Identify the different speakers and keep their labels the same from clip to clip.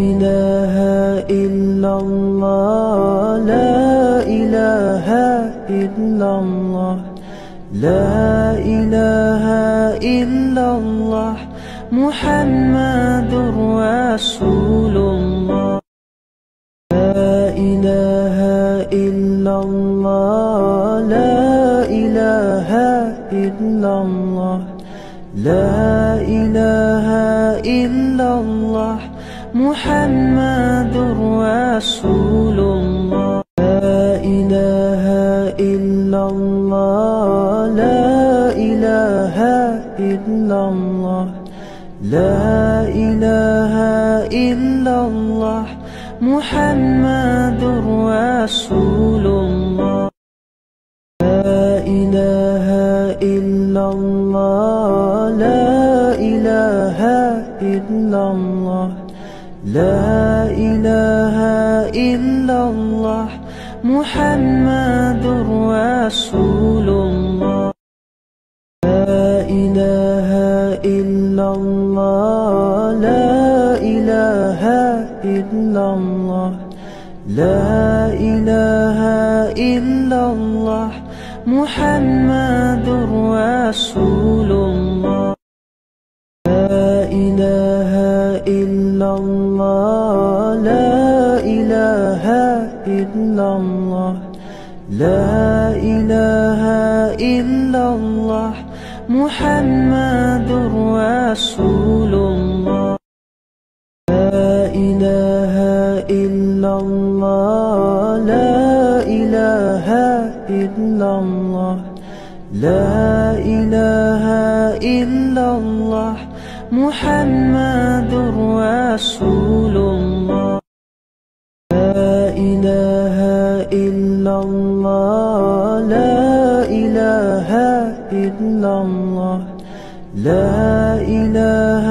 Speaker 1: إله إلا الله لا إله إلا الله لا إله إلا الله محمد رسول الله لا إله إلا الله لا إله إلا الله لا إله إلا الله محمد رسول الله لا إله إلا الله لا إله إلا الله لا إله إلا الله محمد رسول الله لا إله إلا الله لا إله إلا الله لا إله إلا الله محمد رسول الله لا إله إلا الله لا إله إلا الله لا إله إلا الله محمد رسول الله لا إله إلا الله لا إله إلا الله لا إله إلا الله محمد رسول الله لا إله إلا الله لا إله إلا الله لا إله إلا الله محمد رسول الله لا إله إلا الله لا إله إلا الله لا إله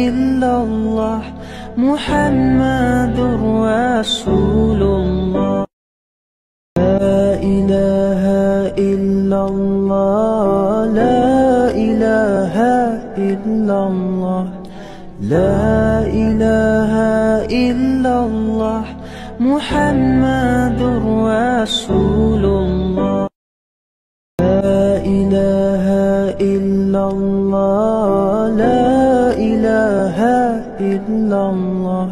Speaker 1: إلا الله محمد رسول الله لا إله إلا الله لا إله إلا الله لا إله إلا الله محمد رسول الله لا إله إلا الله لا إله إلا الله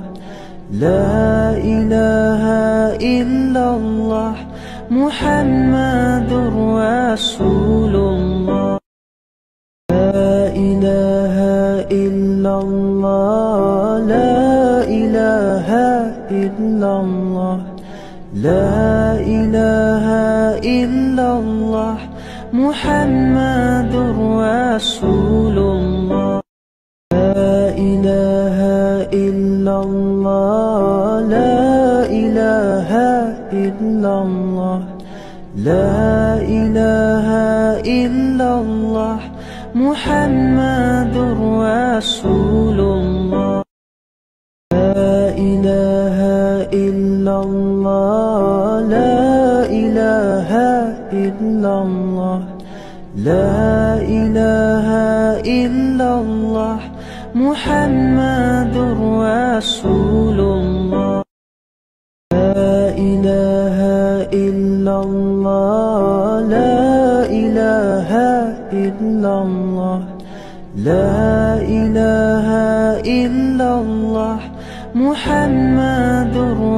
Speaker 1: لا إله إلا الله محمد رسول الله لا إله إلا الله لا إله إلا الله لا إله إلا الله محمد رسول الله لا إله إلا الله لا إله إلا الله لا إله إلا الله محمد رسول الله لا إله إلا الله لا إله إلا الله لا إله إلا الله محمد رسول الله لا إله إلا الله لا إله إلا الله لا إله إلا الله محمد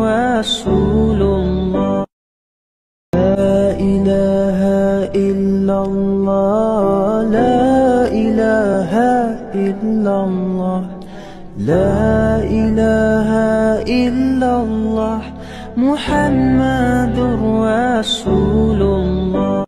Speaker 1: رسول الله لا إله إلا الله لا إله إلا الله لا إله إلا الله محمد رسول الله